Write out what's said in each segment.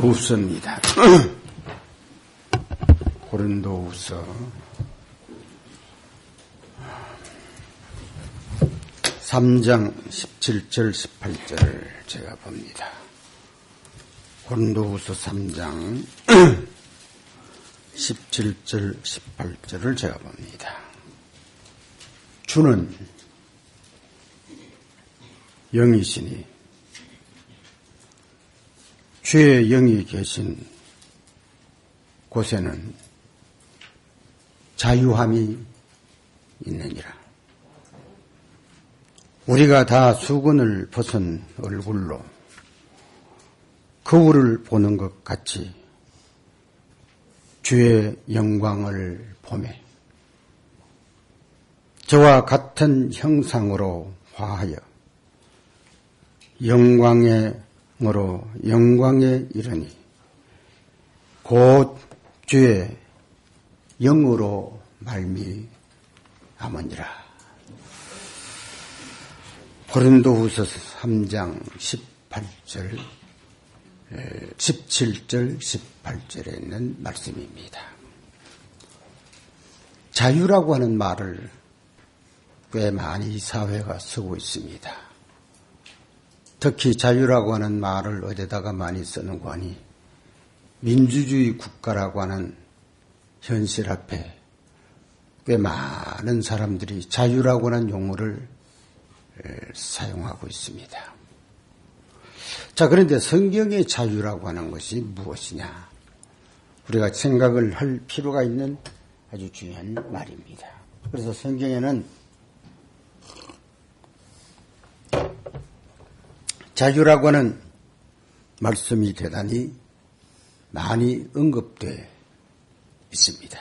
고린도후서입니다. 고린도후서 3장 17절 18절을 제가 봅니다. 고린도후서 3장 17절 18절을 제가 봅니다. 주는 영이시니 주의 영이 계신 곳에는 자유함이 있느니라. 우리가 다 수건을 벗은 얼굴로 거울을 보는 것 같이 주의 영광을 보매 저와 같은 형상으로 화하여 영광에 이르니 곧 주의 영으로 말미암으니라. 고린도후서 3장 17절 18절에 있는 말씀입니다. 자유라고 하는 말을 꽤 많이 사회가 쓰고 있습니다. 특히 자유라고 하는 말을 어디다가 많이 쓰는 거 하니 민주주의 국가라고 하는 현실 앞에 꽤 많은 사람들이 자유라고 하는 용어를 사용하고 있습니다. 자, 그런데 성경의 자유라고 하는 것이 무엇이냐? 우리가 생각을 할 필요가 있는 아주 중요한 말입니다. 그래서 성경에는 자유라고 하는 말씀이 대단히 많이 언급되어 있습니다.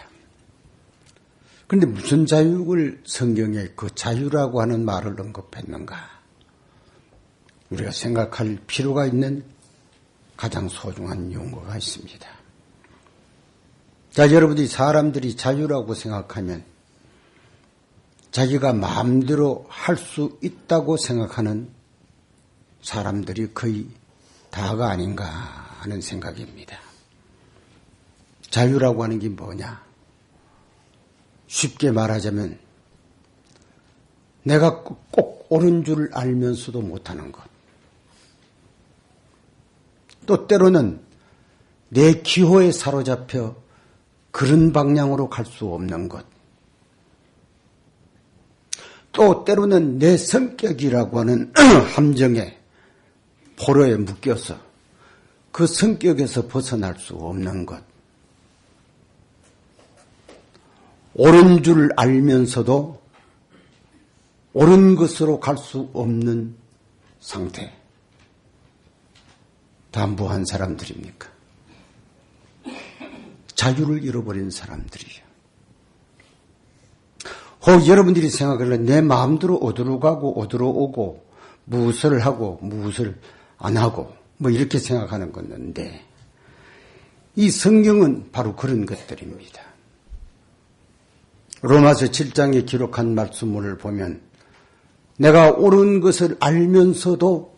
그런데 무슨 자유를 성경에 그 자유라고 하는 말을 언급했는가? 우리가 생각할 필요가 있는 가장 소중한 용어가 있습니다. 자, 여러분들이 사람들이 자유라고 생각하면 자기가 마음대로 할 수 있다고 생각하는 사람들이 거의 다가 아닌가 하는 생각입니다. 자유라고 하는 게 뭐냐? 쉽게 말하자면 내가 꼭 옳은 줄 알면서도 못하는 것. 또 때로는 내 기호에 사로잡혀 그런 방향으로 갈 수 없는 것. 또 때로는 내 성격이라고 하는 함정에 포로에 묶여서 그 성격에서 벗어날 수 없는 것. 옳은 줄 알면서도 옳은 것으로 갈 수 없는 상태. 다 무한 사람들입니까? 자유를 잃어버린 사람들이요. 혹 여러분들이 생각하는 내 마음대로 어디로 가고 어디로 오고 무엇을 하고 무엇을 안 하고 뭐 이렇게 생각하는 건데 이 성경은 바로 그런 것들입니다. 로마서 7장에 기록한 말씀을 보면 내가 옳은 것을 알면서도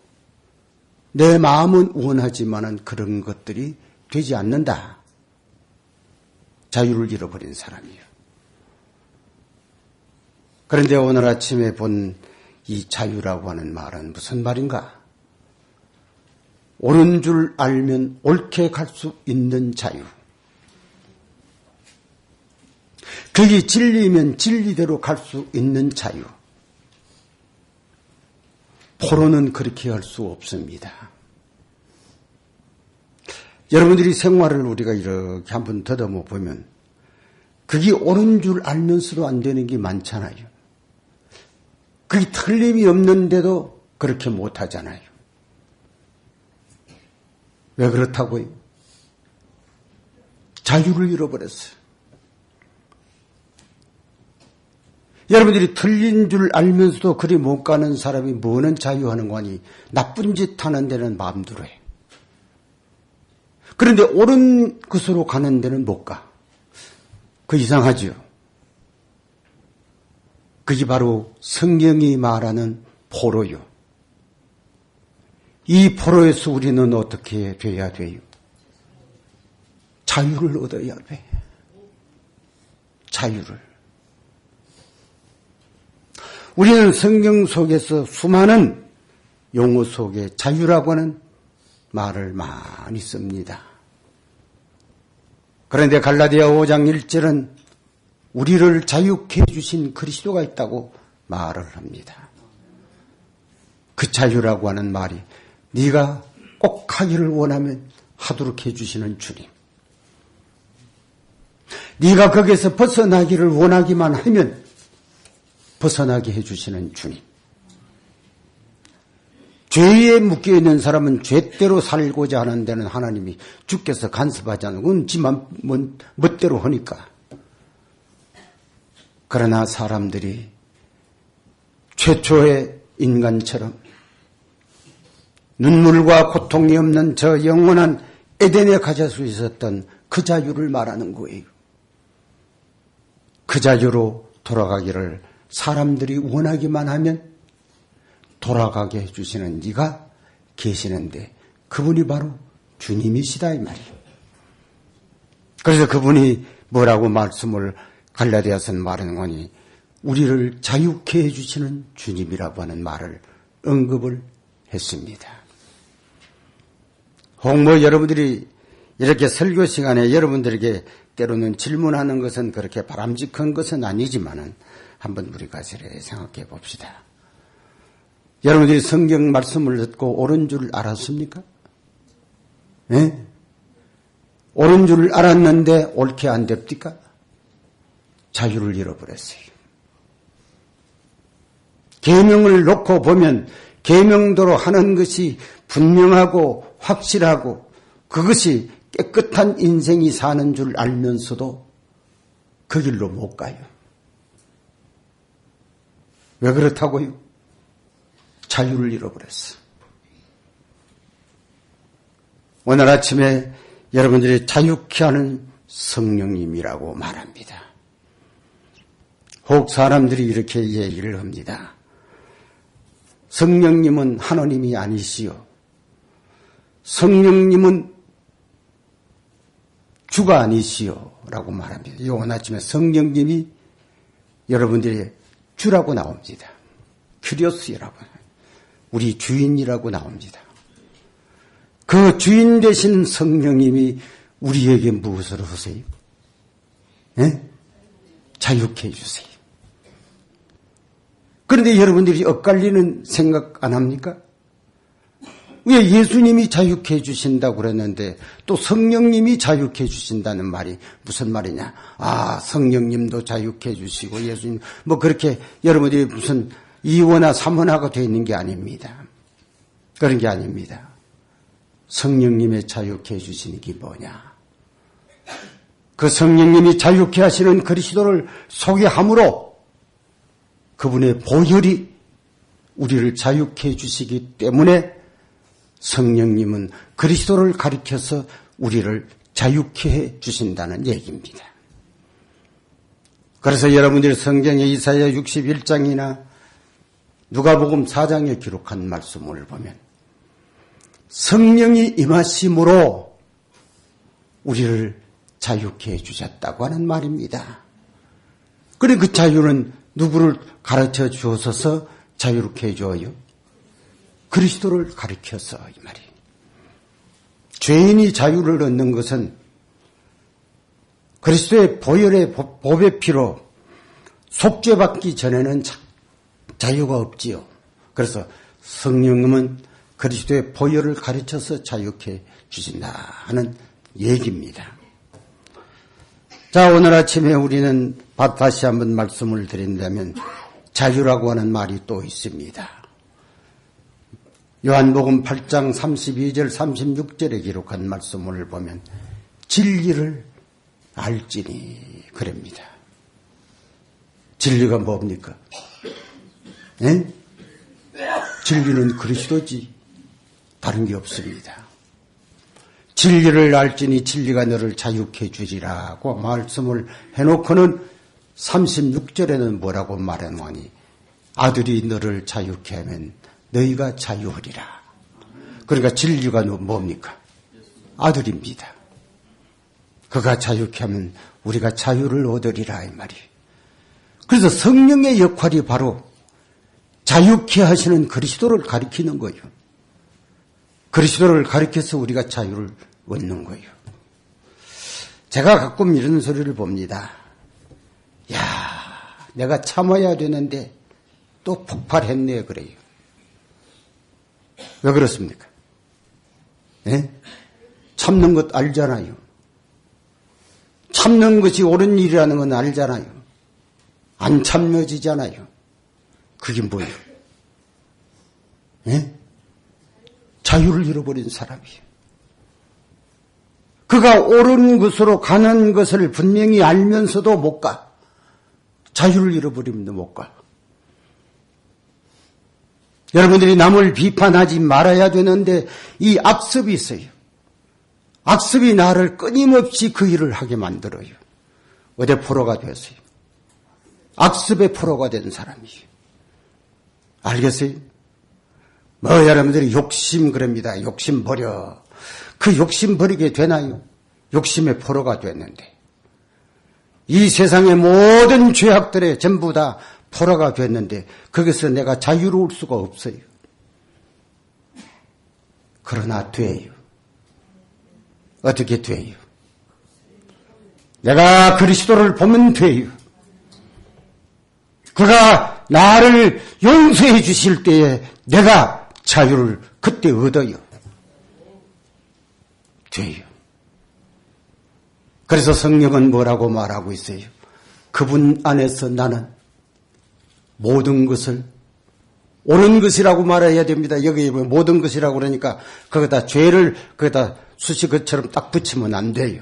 내 마음은 원하지만은 그런 것들이 되지 않는다. 자유를 잃어버린 사람이요. 그런데 오늘 아침에 본 이 자유라고 하는 말은 무슨 말인가? 옳은 줄 알면 옳게 갈 수 있는 자유. 그게 진리면 진리대로 갈 수 있는 자유. 포로는 그렇게 할 수 없습니다. 여러분들이 생활을 우리가 이렇게 한번 더듬어 보면 그게 옳은 줄 알면서도 안 되는 게 많잖아요. 그게 틀림이 없는데도 그렇게 못하잖아요. 왜 그렇다고요? 자유를 잃어버렸어요. 여러분들이 틀린 줄 알면서도 그리 못 가는 사람이 뭐는 자유하는 거니? 나쁜 짓 하는 데는 마음대로 해. 그런데 옳은 것으로 가는 데는 못 가. 그 이상하지요. 그게 바로 성경이 말하는 포로요. 이 포로에서 우리는 어떻게 돼야 돼요? 자유를 얻어야 돼. 자유를. 우리는 성경 속에서 수많은 용어 속에 자유라고 하는 말을 많이 씁니다. 그런데 갈라디아 5장 1절은 우리를 자유케 해주신 그리스도가 있다고 말을 합니다. 그 자유라고 하는 말이 네가 꼭 하기를 원하면 하도록 해주시는 주님. 네가 거기서 벗어나기를 원하기만 하면 벗어나게 해주시는 주님. 죄에 묶여있는 사람은 죄대로 살고자 하는 데는 하나님이 주께서 간섭하지 않는 건 지만 멋대로 하니까. 그러나 사람들이 최초의 인간처럼 눈물과 고통이 없는 저 영원한 에덴에 가질 수 있었던 그 자유를 말하는 거예요. 그 자유로 돌아가기를 사람들이 원하기만 하면 돌아가게 해주시는 네가 계시는데 그분이 바로 주님이시다 이 말이에요. 그래서 그분이 뭐라고 말씀을 갈라디아서는 말하는 거니 우리를 자유케 해주시는 주님이라고 하는 말을 언급을 했습니다. 혹 여러분들이 이렇게 설교 시간에 여러분들에게 때로는 질문하는 것은 그렇게 바람직한 것은 아니지만은 한번 우리가 생각해 봅시다. 여러분들이 성경 말씀을 듣고 옳은 줄 알았습니까? 예? 옳은 줄 알았는데 옳게 안 됩니까? 자유를 잃어버렸어요. 계명을 놓고 보면 계명대로 하는 것이 분명하고 확실하고 그것이 깨끗한 인생이 사는 줄 알면서도 그 길로 못 가요. 왜 그렇다고요? 자유를 잃어버렸어. 오늘 아침에 여러분들이 자유케 하는 성령님이라고 말합니다. 혹 사람들이 이렇게 얘기를 합니다. 성령님은 하나님이 아니시오. 성령님은 주가 아니시오. 라고 말합니다. 오늘 아침에 성령님이 여러분들이 주라고 나옵니다. 큐리오스라고 우리 주인이라고 나옵니다. 그 주인 되신 성령님이 우리에게 무엇을 하세요? 네? 자유케 해주세요. 그런데 여러분들이 엇갈리는 생각 안 합니까? 왜 예수님이 자유케 해주신다고 그랬는데 또 성령님이 자유케 해주신다는 말이 무슨 말이냐? 아, 성령님도 자유케 해주시고 예수님 뭐 그렇게 여러분들이 무슨 2원화 3원화가 되어 있는 게 아닙니다. 그런 게 아닙니다. 성령님의 자유케 해주시는 게 뭐냐? 그 성령님이 자유케 하시는 그리스도를 소개함으로 그분의 보혈이 우리를 자유케 해주시기 때문에 성령님은 그리스도를 가리켜서 우리를 자유케 해주신다는 얘기입니다. 그래서 여러분들이 성경의 이사야 61장이나 누가복음 4장에 기록한 말씀을 보면 성령이 임하심으로 우리를 자유케 해주셨다고 하는 말입니다. 그런데 그 자유는 누구를 가르쳐 주어서 자유롭게 해줘요? 그리스도를 가르쳐서 이 말이에요. 죄인이 자유를 얻는 것은 그리스도의 보혈의 보배 피로 속죄받기 전에는 자유가 없지요. 그래서 성령님은 그리스도의 보혈을 가르쳐서 자유케 주신다 하는 얘기입니다. 자, 오늘 아침에 우리는 다시 한번 말씀을 드린다면 자유라고 하는 말이 또 있습니다. 요한복음 8장 32절 36절에 기록한 말씀을 보면 진리를 알지니 그럽니다. 진리가 뭡니까? 에? 진리는 그리스도지 다른 게 없습니다. 진리를 알지니 진리가 너를 자유케 주리라고 말씀을 해놓고는 36절에는 뭐라고 말하노니 아들이 너를 자유케 하면 너희가 자유하리라. 그러니까 진리가 뭡니까? 아들입니다. 그가 자유케 하면 우리가 자유를 얻으리라 이 말이에요. 그래서 성령의 역할이 바로 자유케 하시는 그리스도를 가리키는 거예요. 그리스도를 가리켜서 우리가 자유를 얻는 거예요. 제가 가끔 이런 소리를 봅니다. 야, 내가 참아야 되는데 또 폭발했네 그래요. 왜 그렇습니까? 네? 참는 것 알잖아요. 참는 것이 옳은 일이라는 건 알잖아요. 안 참여지잖아요. 그게 뭐예요? 네? 자유를 잃어버린 사람이에요. 그가 옳은 것으로 가는 것을 분명히 알면서도 못 가. 자유를 잃어버리면 못 가. 여러분들이 남을 비판하지 말아야 되는데 이 악습이 있어요. 악습이 나를 끊임없이 그 일을 하게 만들어요. 어디 포로가 되었어요. 악습의 포로가 된 사람이에요. 알겠어요? 뭐 여러분들이 욕심 그럽니다. 욕심 버려. 그 욕심 버리게 되나요? 욕심의 포로가 됐는데 이 세상의 모든 죄악들에 전부 다 포로가 됐는데 거기서 내가 자유로울 수가 없어요. 그러나 돼요. 어떻게 돼요? 내가 그리스도를 보면 돼요. 그가 나를 용서해 주실 때에 내가 자유를 그때 얻어요. 돼요. 그래서 성령은 뭐라고 말하고 있어요? 그분 안에서 나는 모든 것을 옳은 것이라고 말해야 됩니다. 여기 모든 것이라고 그러니까 거기다 죄를 거기다 수식어처럼 딱 붙이면 안 돼요.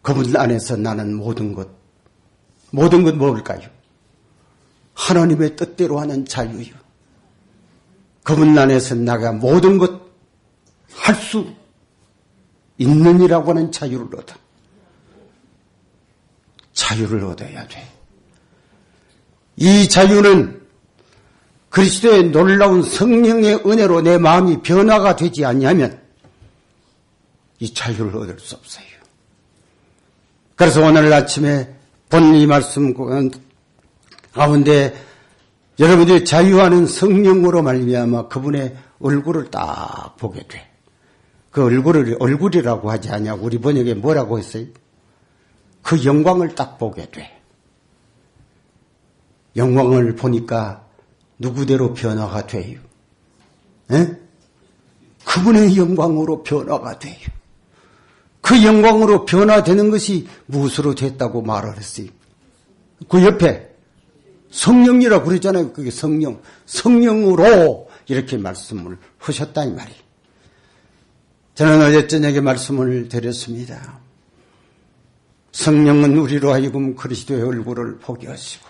그분 안에서 나는 모든 것 뭘까요? 하나님의 뜻대로 하는 자유요. 그분 안에서 나가 모든 것 할 수 있느니라고 하는 자유를 얻어. 자유를 얻어야 돼. 이 자유는 그리스도의 놀라운 성령의 은혜로 내 마음이 변화가 되지 않냐면 이 자유를 얻을 수 없어요. 그래서 오늘 아침에 본 이 말씀 가운데 여러분들이 자유하는 성령으로 말미암아 그분의 얼굴을 딱 보게 돼. 그 얼굴을 얼굴이라고 하지 않냐. 우리 번역에 뭐라고 했어요? 그 영광을 딱 보게 돼. 영광을 보니까 누구대로 변화가 돼요? 에? 그분의 영광으로 변화가 돼요. 그 영광으로 변화되는 것이 무엇으로 됐다고 말을 했어요? 그 옆에 성령이라고 그러잖아요. 그게 성령으로 이렇게 말씀을 하셨다 이 말이에요. 저는 어제 저녁에 말씀을 드렸습니다. 성령은 우리로 하여금 그리스도의 얼굴을 보게 하시고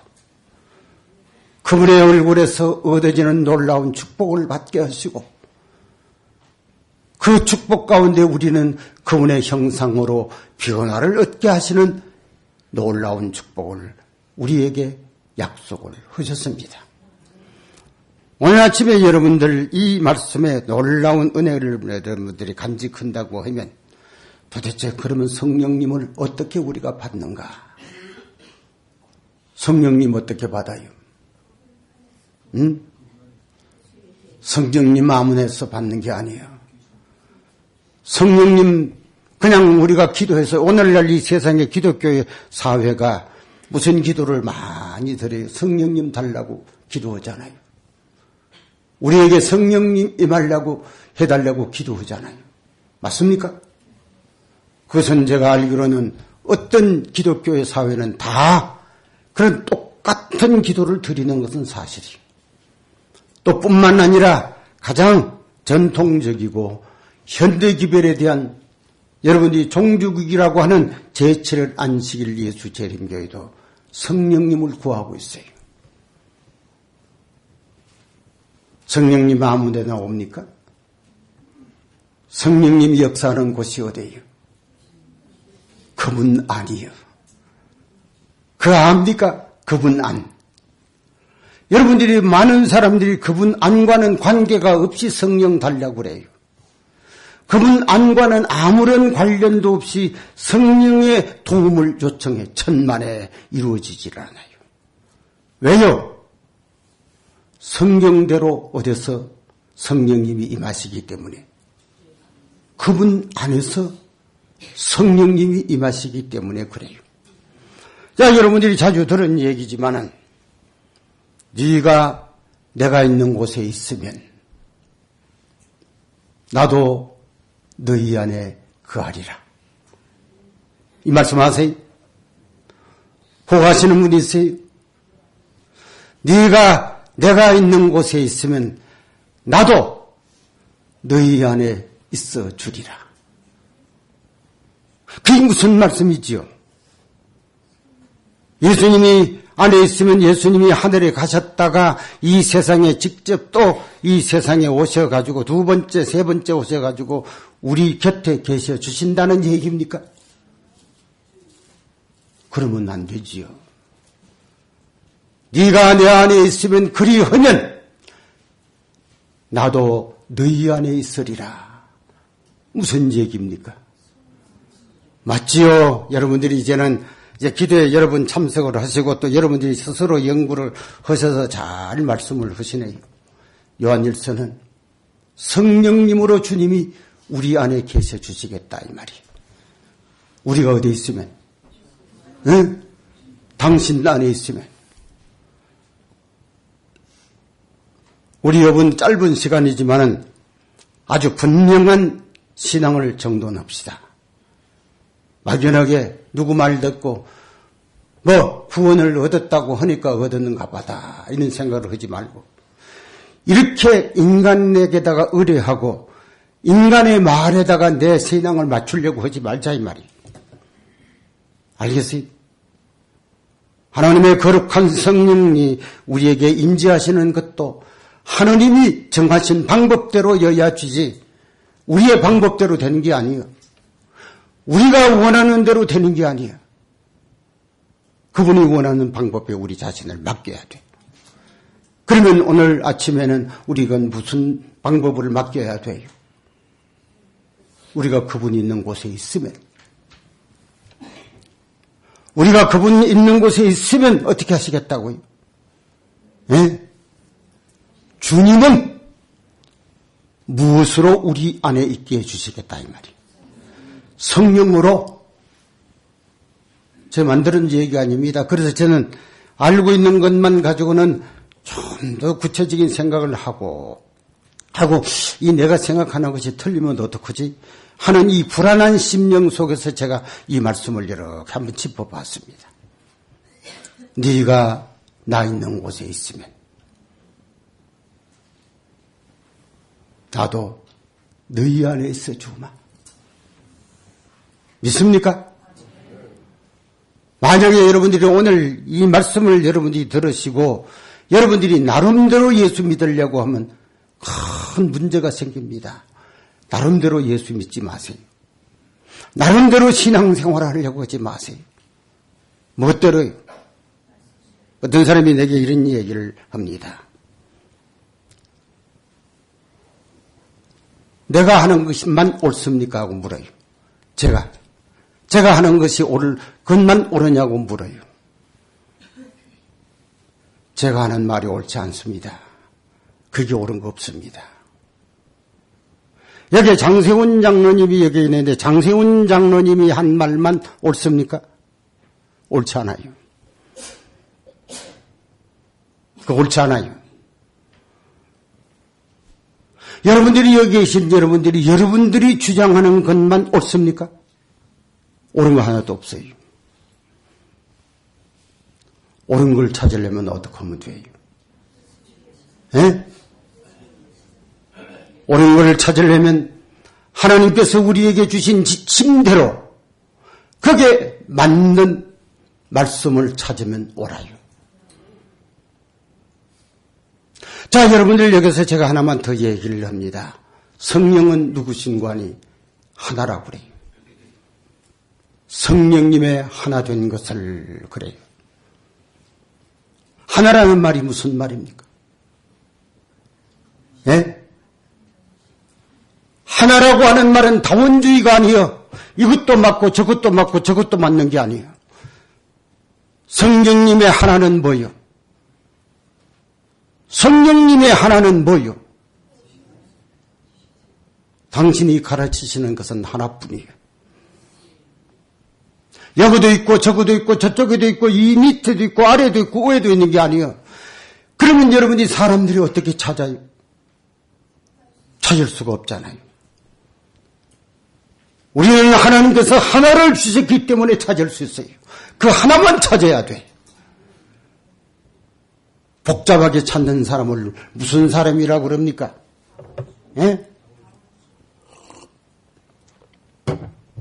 그분의 얼굴에서 얻어지는 놀라운 축복을 받게 하시고 그 축복 가운데 우리는 그분의 형상으로 변화를 얻게 하시는 놀라운 축복을 우리에게 약속을 하셨습니다. 오늘 아침에 여러분들 이 말씀에 놀라운 은혜를 여러분들이 간직한다고 하면 도대체 그러면 성령님을 어떻게 우리가 받는가? 성령님 어떻게 받아요? 성령님 아문에서 받는 게 아니에요. 성령님 그냥 우리가 기도해서 오늘날 이 세상의 기독교의 사회가 무슨 기도를 많이 드려요. 성령님 달라고 기도하잖아요. 우리에게 성령님 임하려고 해달라고 기도하잖아요. 맞습니까? 그것은 제가 알기로는 어떤 기독교의 사회는 다 그런 똑같은 기도를 드리는 것은 사실이에요. 또 뿐만 아니라 가장 전통적이고 현대기별에 대한 여러분이 종주국이라고 하는 제7일 안식일 예수 재림교회도 성령님을 구하고 있어요. 성령님 아무 데나 옵니까? 성령님이 역사하는 곳이 어디예요? 그분 안이요. 그 압니까? 그분 안. 여러분들이 많은 사람들이 그분 안과는 관계가 없이 성령 달라고 그래요. 그분 안과는 아무런 관련도 없이 성령의 도움을 요청해 천만에 이루어지질 않아요. 왜요? 성경대로 어디서 성령님이 임하시기 때문에, 그분 안에서 성령님이 임하시기 때문에 그래요. 자, 여러분들이 자주 들은 얘기지만은, 네가 내가 있는 곳에 있으면 나도 너희 안에 거하리라. 이 말씀 하세요? 호가시는 분이 있어요? 네가 내가 있는 곳에 있으면 나도 너희 안에 있어 주리라. 그게 무슨 말씀이지요? 예수님이 안에 있으면 예수님이 하늘에 가셨다가 이 세상에 직접 또 이 세상에 오셔가지고 두 번째, 세 번째 오셔가지고 우리 곁에 계셔 주신다는 얘기입니까? 그러면 안 되지요. 네가 내 안에 있으면 그리하면 나도 너희 안에 있으리라. 무슨 얘기입니까? 맞지요? 여러분들이 이제는 이제 기도에 여러분 참석을 하시고 또 여러분들이 스스로 연구를 하셔서 잘 말씀을 하시네요. 요한일서는 성령님으로 주님이 우리 안에 계셔 주시겠다 이 말이에요. 우리가 어디 있으면, 응? 당신 안에 있으면. 우리 여러분 짧은 시간이지만은 아주 분명한 신앙을 정돈합시다. 막연하게 누구 말 듣고 뭐 구원을 얻었다고 하니까 얻었는가 보다 이런 생각을 하지 말고, 이렇게 인간에게다가 의뢰하고 인간의 말에다가 내 신앙을 맞추려고 하지 말자 이 말이에요. 알겠어요? 하나님의 거룩한 성령이 우리에게 임재하시는 것도 하나님이 정하신 방법대로여야 주지 우리의 방법대로 되는 게 아니에요. 우리가 원하는 대로 되는 게 아니에요. 그분이 원하는 방법에 우리 자신을 맡겨야 돼. 그러면 오늘 아침에는 우리가 무슨 방법을 맡겨야 돼요? 우리가 그분이 있는 곳에 있으면, 우리가 그분이 있는 곳에 있으면 어떻게 하시겠다고요? 예? 주님은 무엇으로 우리 안에 있게 해주시겠다 이 말이에요. 성령으로. 제가 만드는 얘기 아닙니다. 그래서 저는 알고 있는 것만 가지고는 좀 더 구체적인 생각을 하고 이 내가 생각하는 것이 틀리면 어떡하지 하는 이 불안한 심령 속에서 제가 이 말씀을 이렇게 한번 짚어봤습니다. 네가 나 있는 곳에 있으면 나도 너희 안에 있어 주마. 믿습니까? 만약에 여러분들이 오늘 이 말씀을 여러분들이 들으시고 여러분들이 나름대로 예수 믿으려고 하면 큰 문제가 생깁니다. 나름대로 예수 믿지 마세요. 나름대로 신앙생활을 하려고 하지 마세요. 멋대로요. 어떤 사람이 내게 이런 얘기를 합니다. 내가 하는 것만 옳습니까? 하고 물어요. 제가 하는 것이 그것만 옳으냐고 물어요. 제가 하는 말이 옳지 않습니다. 그게 옳은 거 없습니다. 여기 장세훈 장로님이 여기 있는데 장세훈 장로님이 한 말만 옳습니까? 옳지 않아요. 그 옳지 않아요. 여러분들이 여기 계신 여러분들이 주장하는 것만 옳습니까? 옳은 거 하나도 없어요. 옳은 걸 찾으려면 어떻게 하면 돼요? 예? 옳은 걸 찾으려면 하나님께서 우리에게 주신 지침대로 그게 맞는 말씀을 찾으면 옳아요. 자, 여러분들 여기서 제가 하나만 더 얘기를 합니다. 성령은 누구신가 하니 하나라고 그래요. 성령님의 하나 된 것을 그래요. 하나라는 말이 무슨 말입니까? 예? 하나라고 하는 말은 다원주의가 아니에요. 이것도 맞고 저것도 맞고 저것도 맞는 게 아니에요. 성령님의 하나는 뭐요? 성령님의 하나는 뭐요? 당신이 가르치시는 것은 하나뿐이에요. 여기도 있고 저기도 있고 저쪽에도 있고 이 밑에도 있고 아래도 있고 위에도 있는 게 아니에요. 그러면 여러분이 사람들이 어떻게 찾아요? 찾을 수가 없잖아요. 우리는 하나님께서 하나를 주셨기 때문에 찾을 수 있어요. 그 하나만 찾아야 돼. 복잡하게 찾는 사람을 무슨 사람이라고 그럽니까? 예?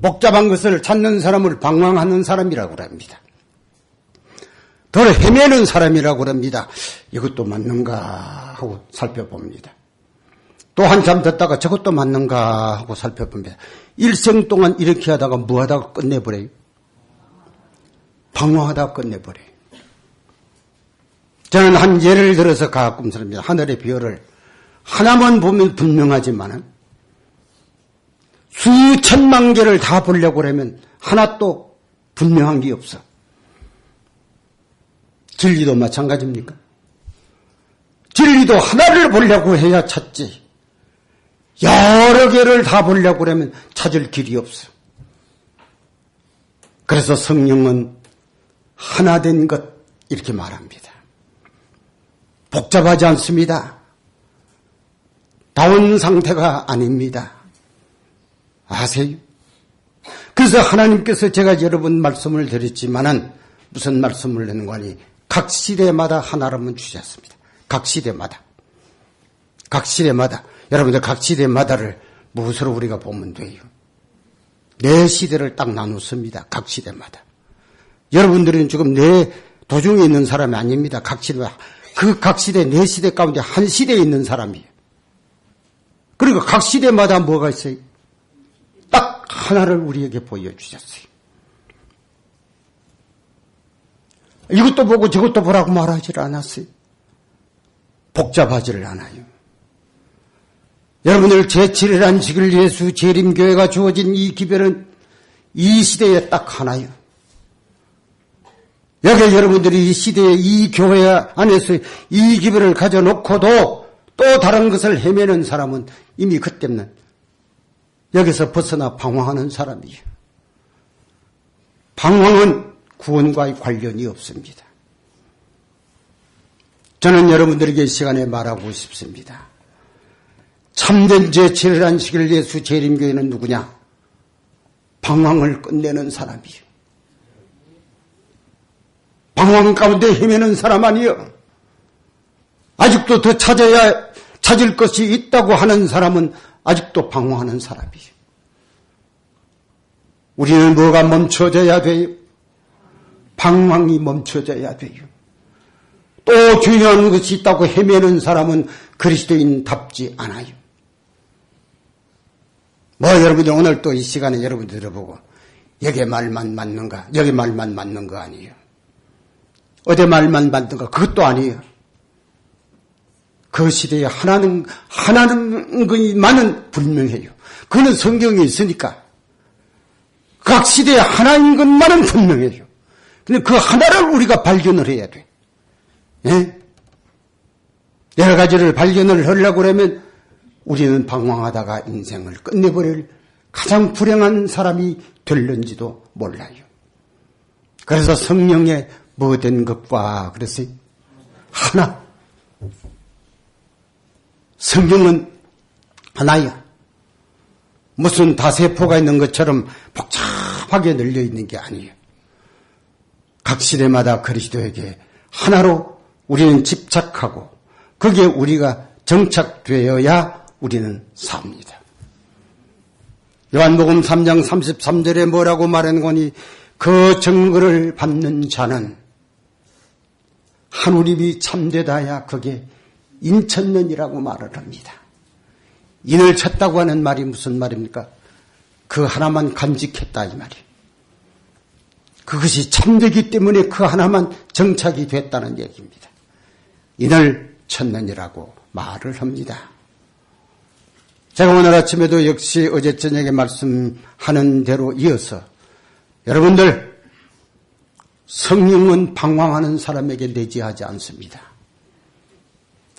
복잡한 것을 찾는 사람을 방황하는 사람이라고 합니다. 덜 헤매는 사람이라고 합니다. 이것도 맞는가 하고 살펴봅니다. 또 한참 듣다가 저것도 맞는가 하고 살펴봅니다. 일생 동안 이렇게 하다가 뭐 하다가 끝내버려요? 방황하다가 끝내버려요. 저는 한 예를 들어서 가끔 씁니다. 하늘의 별을 하나만 보면 분명하지만은 수천만 개를 다 보려고 하면 하나도 분명한 게 없어. 진리도 마찬가지입니까? 진리도 하나를 보려고 해야 찾지. 여러 개를 다 보려고 하면 찾을 길이 없어. 그래서 성령은 하나된 것 이렇게 말합니다. 복잡하지 않습니다. 다운 상태가 아닙니다. 아세요? 그래서 하나님께서 제가 여러 번 말씀을 드렸지만은 무슨 말씀을 하는 거 아니? 각 시대마다 하나라면 주셨습니다. 각 시대마다. 각 시대마다. 여러분들 각 시대마다를 무엇으로 우리가 보면 돼요? 내 시대를 딱 나눴습니다. 각 시대마다. 여러분들은 지금 내 도중에 있는 사람이 아닙니다. 각 시대마다. 그 각 시대, 내 시대 가운데 한 시대에 있는 사람이에요. 그리고 각 시대마다 뭐가 있어요? 딱 하나를 우리에게 보여주셨어요. 이것도 보고 저것도 보라고 말하지 않았어요. 복잡하지를 않아요. 여러분들 제7일 안식일 예수 재림교회가 주어진 이 기별은 이 시대에 딱 하나요. 여기 여러분들이 이 시대에 이 교회 안에서 이 기별을 가져놓고도 또 다른 것을 헤매는 사람은 이미 그때는 여기서 벗어나 방황하는 사람이에요. 방황은 구원과의 관련이 없습니다. 저는 여러분들에게 이 시간에 말하고 싶습니다. 참된 제7일 안식일 예수 재림교회는 누구냐? 방황을 끝내는 사람이에요. 방황 가운데 헤매는 사람 아니에요. 아직도 더 찾을 것이 있다고 하는 사람은 아직도 방황하는 사람이에요. 우리는 뭐가 멈춰져야 돼요? 방황이 멈춰져야 돼요. 또 중요한 것이 있다고 헤매는 사람은 그리스도인답지 않아요. 여러분들 오늘 또 이 시간에 여러분들 들어보고 여기 말만 맞는가? 여기 말만 맞는 거 아니에요. 어디 말만 맞는가? 그것도 아니에요. 그 시대에 하나는 것만은 분명해요. 그거는 성경에 있으니까. 각 시대에 하나인 것만은 분명해요. 근데 그 하나를 우리가 발견을 해야 돼. 예? 여러 가지를 발견을 하려고 하면 우리는 방황하다가 인생을 끝내버릴 가장 불행한 사람이 될는지도 몰라요. 그래서 성령의 모든 것과 그래서 하나. 성경은 하나야. 무슨 다세포가 있는 것처럼 복잡하게 널려 있는 게 아니에요. 각 시대마다 그리스도에게 하나로 우리는 집착하고 거기에 우리가 정착되어야 우리는 삽니다. 요한복음 3장 33절에 뭐라고 말하는 거니? 그 증거를 받는 자는 하느님이 참되다야 그게 인쳤느니라고 말을 합니다. 인을 쳤다고 하는 말이 무슨 말입니까? 그 하나만 간직했다 이 말이에요. 그것이 참되기 때문에 그 하나만 정착이 됐다는 얘기입니다. 인을 쳤느니라고 말을 합니다. 제가 오늘 아침에도 역시 어제 저녁에 말씀하는 대로 이어서 여러분들, 성령은 방황하는 사람에게 내재하지 않습니다.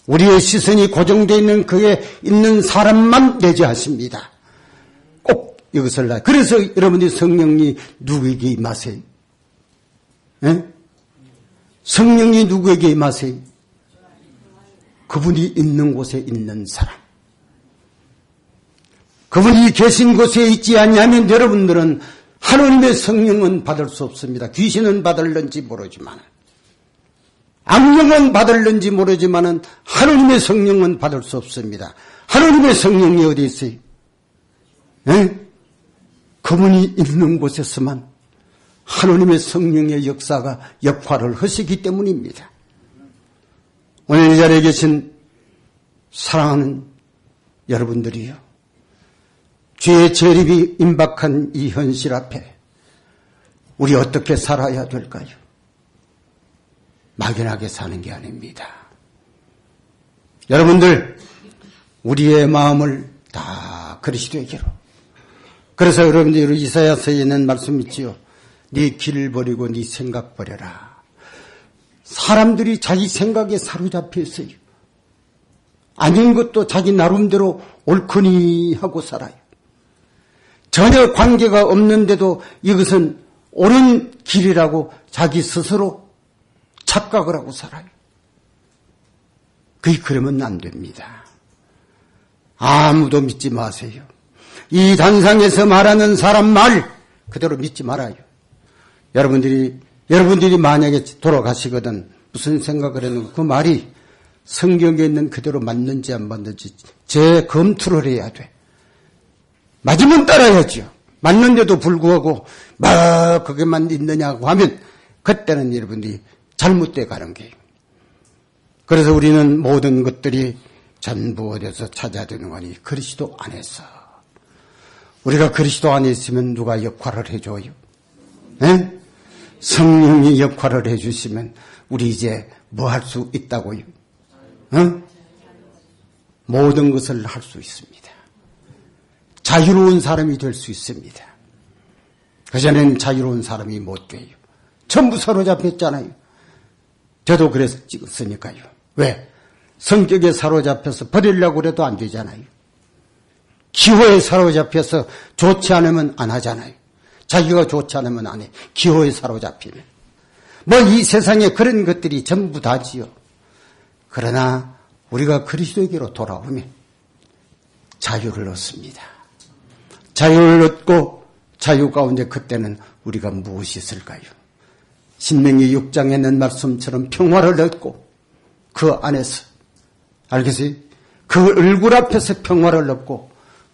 우리의 시선이 고정되어 있는 그에 있는 사람만 내재하십니다. 꼭 이것을 그래서 여러분들이 성령이 누구에게 임하세요? 예? 성령이 누구에게 임하세요? 그분이 있는 곳에 있는 사람. 그분이 계신 곳에 있지 아니하면 여러분들은 하나님의 성령은 받을 수 없습니다. 귀신은 받을는지 모르지만, 악령은 받을는지 모르지만 하나님의 성령은 받을 수 없습니다. 하나님의 성령이 어디 있어요? 에? 그분이 있는 곳에서만 하나님의 성령의 역할을 하시기 때문입니다. 오늘 이 자리에 계신 사랑하는 여러분들이요, 죄의 재립이 임박한 이 현실 앞에 우리 어떻게 살아야 될까요? 막연하게 사는 게 아닙니다. 여러분들, 우리의 마음을 다 그리스도에게로. 그래서 여러분들 이사야서에 있는 말씀 있지요. 네 길을 버리고 네 생각 버려라. 사람들이 자기 생각에 사로잡혀 있어요. 아닌 것도 자기 나름대로 옳거니 하고 살아요. 전혀 관계가 없는데도 이것은 옳은 길이라고 자기 스스로 착각을 하고 살아요. 그러면 안 됩니다. 아무도 믿지 마세요. 이 단상에서 말하는 사람 말 그대로 믿지 말아요. 여러분들이 만약에 돌아가시거든 무슨 생각을 했는가, 그 말이 성경에 있는 그대로 맞는지 안 맞는지 재검토를 해야 돼. 맞으면 따라야죠. 맞는데도 불구하고 막 그게만 있느냐고 하면 그때는 여러분들이 잘못돼 가는 거예요. 그래서 우리는 모든 것들이 전부 어디서 찾아야 되는 거니 그리스도 안에서. 우리가 그리스도 안에 있으면 누가 역할을 해줘요? 네? 성령이 역할을 해주시면 우리 이제 뭐 할 수 있다고요? 모든 것을 할 수 있습니다. 자유로운 사람이 될 수 있습니다. 그전에는 자유로운 사람이 못 돼요. 전부 사로잡혔잖아요. 저도 그랬으니까요. 왜? 성격에 사로잡혀서 버리려고 해도 안 되잖아요. 기호에 사로잡혀서 좋지 않으면 안 하잖아요. 자기가 좋지 않으면 안 해. 기호에 사로잡히면. 뭐 이 세상에 그런 것들이 전부 다지요. 그러나 우리가 그리스도에게로 돌아오면 자유를 얻습니다. 자유를 얻고 자유 가운데 그때는 우리가 무엇이 있을까요? 신명기 6장에 있는 말씀처럼 평화를 얻고 그 안에서, 알겠어요? 그 얼굴 앞에서 평화를 얻고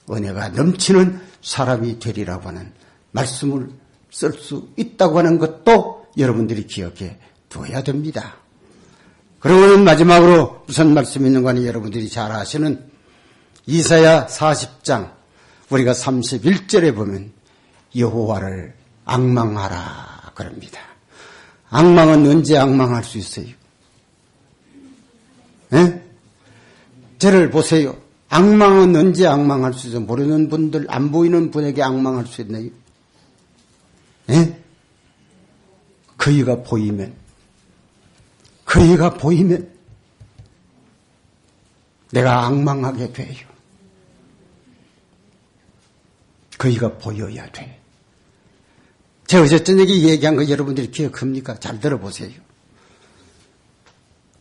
은혜가 넘치는 사람이 되리라고 하는 말씀을 쓸 수 있다고 하는 것도 여러분들이 기억해 두어야 됩니다. 그리고 마지막으로 무슨 말씀이 있는가 하니 여러분들이 잘 아시는 이사야 40장 우리가 31절에 보면 여호와를 앙망하라 그럽니다. 앙망은 언제 앙망할 수 있어요? 예? 저를 보세요. 앙망은 언제 앙망할 수 있어요? 모르는 분들, 안 보이는 분에게 앙망할 수 있나요? 예? 그이가 보이면 내가 앙망하게 돼요. 그이가 보여야 돼. 제가 어제 저녁에 얘기한 거 여러분들이 기억합니까? 잘 들어보세요.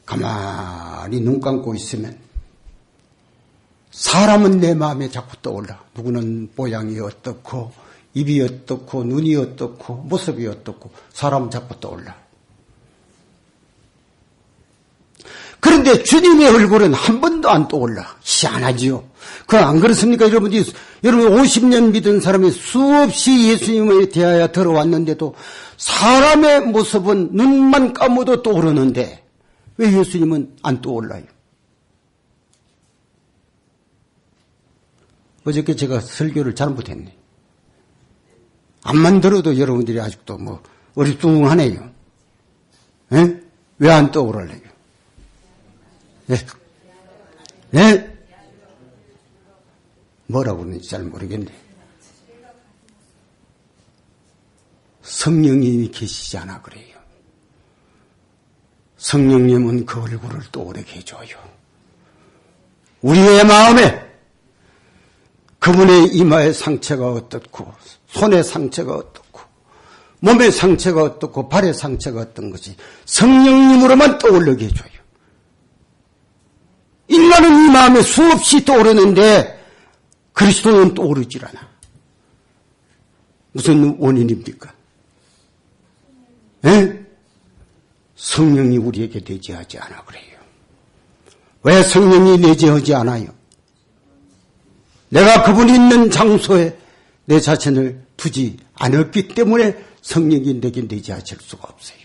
가만히 눈 감고 있으면 사람은 내 마음에 자꾸 떠올라. 누구는 모양이 어떻고 입이 어떻고 눈이 어떻고 모습이 어떻고 사람은 자꾸 떠올라. 그런데 주님의 얼굴은 한 번도 안 떠올라. 희한하지요. 그 안 그렇습니까? 여러분 50년 믿은 사람이 수없이 예수님에 대하여 들어왔는데도 사람의 모습은 눈만 감아도 떠오르는데 왜 예수님은 안 떠올라요? 어저께 제가 설교를 잘못했네. 안만 들어도 여러분들이 아직도 뭐 어리뚱하네요. 왜 안 떠오르려요? 예? 예? 뭐라고 그러는지 잘 모르겠네. 성령님이 계시지 않아 그래요. 성령님은 그 얼굴을 떠오르게 해줘요. 우리의 마음에 그분의 이마의 상처가 어떻고 손의 상처가 어떻고 몸의 상처가 어떻고 발의 상처가 어떤 것이 성령님으로만 떠오르게 해줘요. 인간은 이 마음에 수없이 떠오르는데 그리스도는 떠오르질 않아. 무슨 원인입니까? 에? 성령이 우리에게 내재하지 않아 그래요. 왜 성령이 내재하지 않아요? 내가 그분이 있는 장소에 내 자신을 두지 않았기 때문에 성령이 내게 내재하실 수가 없어요.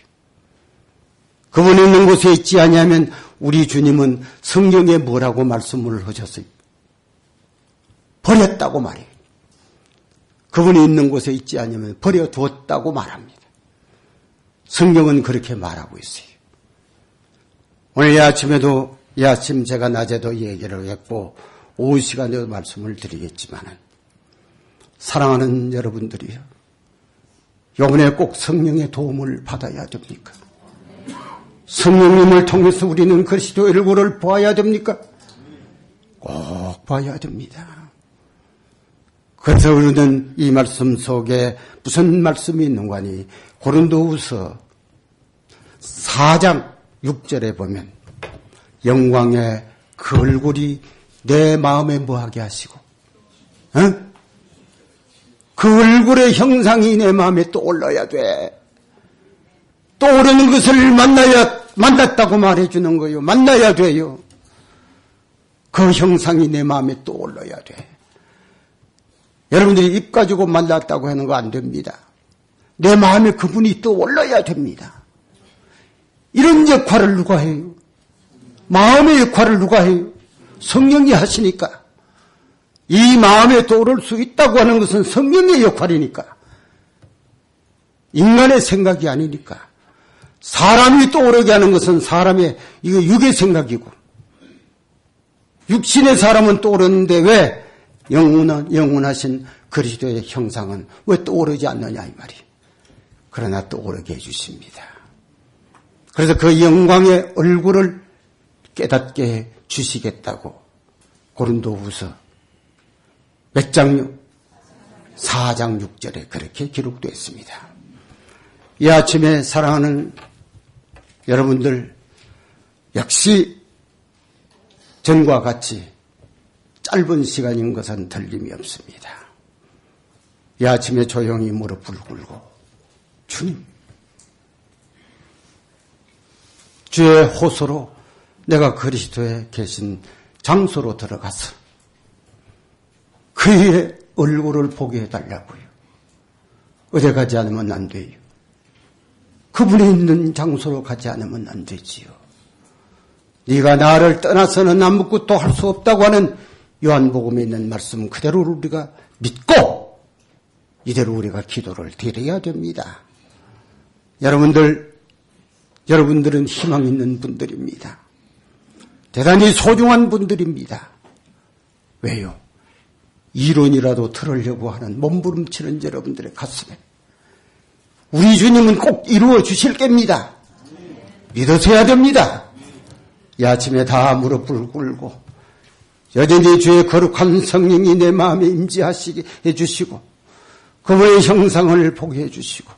그분이 있는 곳에 있지 않냐면 우리 주님은 성경에 뭐라고 말씀을 하셨어요? 버렸다고 말해요. 그분이 있는 곳에 있지 않으면 버려두었다고 말합니다. 성경은 그렇게 말하고 있어요. 오늘 이 아침에도 이 아침 제가 낮에도 얘기를 했고 오후 시간에도 말씀을 드리겠지만 사랑하는 여러분들이요. 이번에 꼭 성령의 도움을 받아야 됩니까? 성령님을 통해서 우리는 그리스도의 얼굴을 보아야 됩니까? 꼭 봐야 됩니다. 그래서 우리는 이 말씀 속에 무슨 말씀이 있는가 하니 고린도후서 4장 6절에 보면 영광의 그 얼굴이 내 마음에 뭐하게 하시고 그 얼굴의 형상이 내 마음에 떠올라야 돼. 떠오르는 것을 만났다고 말해주는 거예요. 만나야 돼요. 그 형상이 내 마음에 떠올라야 돼. 여러분들이 입 가지고 만났다고 하는 거 안 됩니다. 내 마음에 그분이 떠올라야 됩니다. 이런 역할을 누가 해요? 마음의 역할을 누가 해요? 성령이 하시니까. 이 마음에 떠오를 수 있다고 하는 것은 성령의 역할이니까. 인간의 생각이 아니니까. 사람이 떠오르게 하는 것은 사람의 이거 육의 생각이고 육신의 사람은 떠오르는데 왜 영원하신 그리스도의 형상은 왜 떠오르지 않느냐 이 말이에요. 그러나 떠오르게 해주십니다. 그래서 그 영광의 얼굴을 깨닫게 해 주시겠다고 고린도후서 몇 장요? 4장 6절에 그렇게 기록되어 있습니다. 이 아침에 사랑하는 여러분들 역시 전과 같이 짧은 시간인 것은 틀림이 없습니다. 이 아침에 조용히 무릎을 꿇고 주님 주의 호소로 내가 그리스도에 계신 장소로 들어가서 그의 얼굴을 보게 해달라고요. 어디 가지 않으면 안 돼요. 그분이 있는 장소로 가지 않으면 안 되지요. 네가 나를 떠나서는 아무것도 할 수 없다고 하는 요한복음에 있는 말씀 그대로 우리가 믿고 이대로 우리가 기도를 드려야 됩니다. 여러분들은 희망 있는 분들입니다. 대단히 소중한 분들입니다. 왜요? 이론이라도 들으려고 하는 몸부림치는 여러분들의 가슴에 우리 주님은 꼭 이루어 주실 겁니다. 믿으셔야 됩니다. 이 아침에 다 무릎을 꿇고 여전히 주의 거룩한 성령이 내 마음에 임재하시게 해주시고 그분의 형상을 보게 해주시고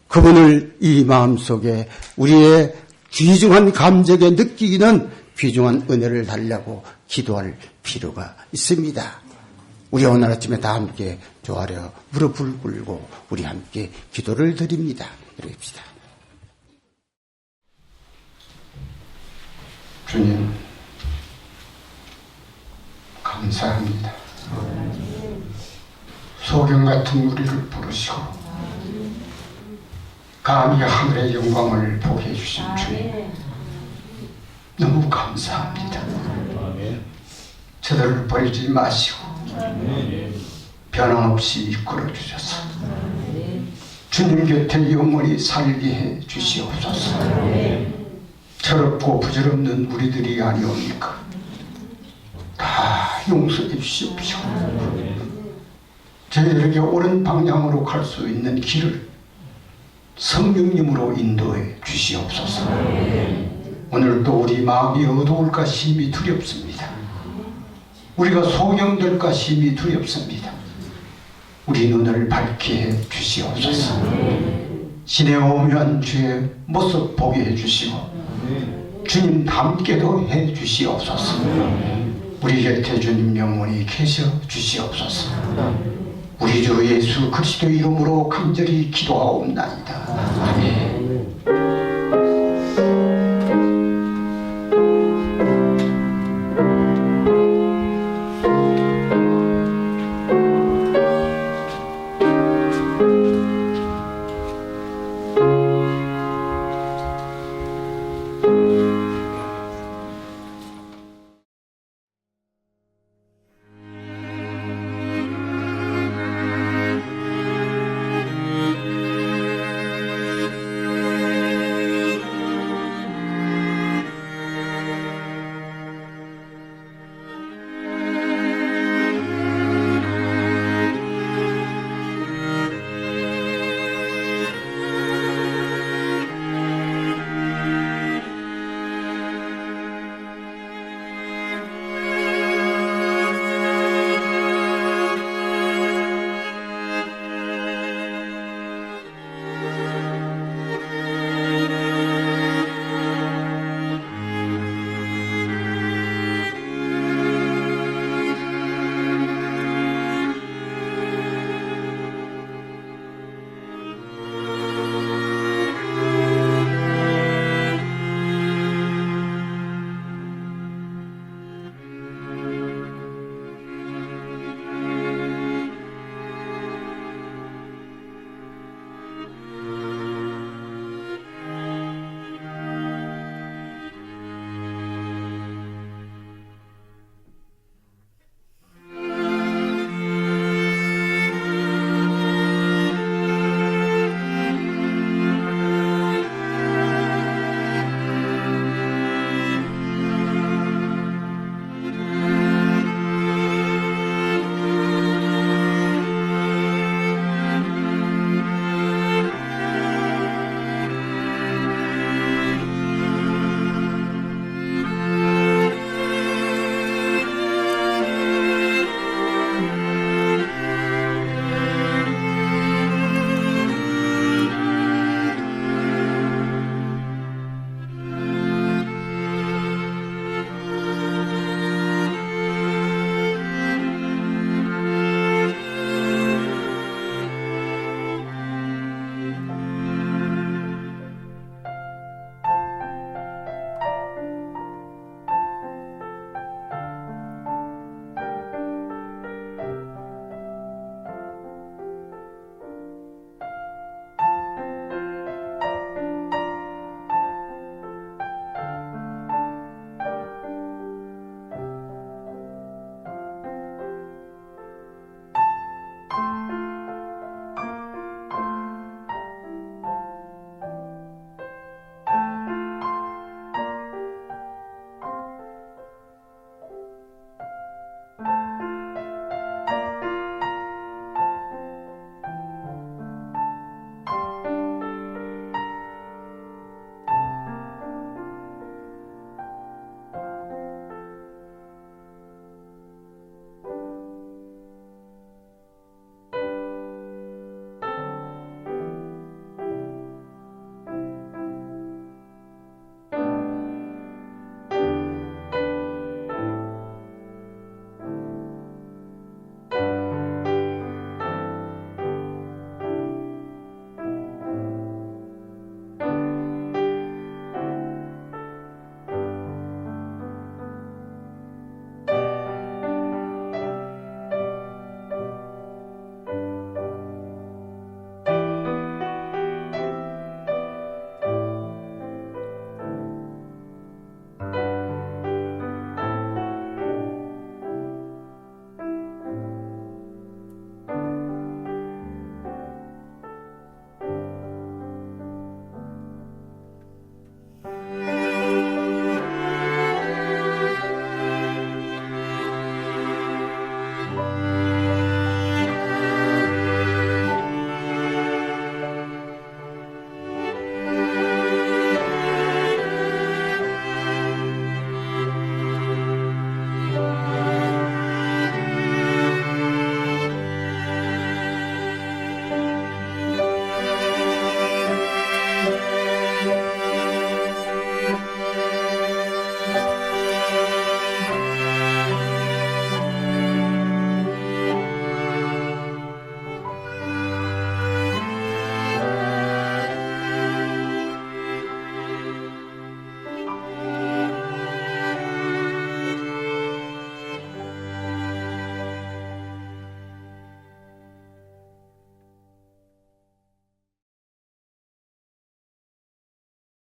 그분을 이 마음속에 우리의 귀중한 감정에 느끼는 귀중한 은혜를 달라고 기도할 필요가 있습니다. 우리 오늘 아침에 다 함께 조아려 무릎을 꿇고 우리 함께 기도를 드립니다. 그럽시다. 주님 감사합니다. 소경 같은 우리를 부르시고 감히 하늘의 영광을 보게 해주신 주님 너무 감사합니다. 저들을 버리지 마시고 변함없이 이끌어 주셔서 주님 곁에 영원히 살게 해 주시옵소서. 철없고 부질없는 우리들이 아니옵니까? 다 용서해 주시옵시고 저희들에게 옳은 방향으로 갈 수 있는 길을 성령님으로 인도해 주시옵소서. 오늘도 우리 마음이 어두울까 심히 두렵습니다. 우리가 소경될까 심히 두렵습니다. 우리 눈을 밝게 해 주시옵소서. 시내 오면 주의 모습 보게 해주시고 주님 닮게도 해 주시옵소서. 우리 곁에 주님 영원히 계셔 주시옵소서. 우리 주 예수 그리스도 이름으로 간절히 기도하옵나이다. 아멘.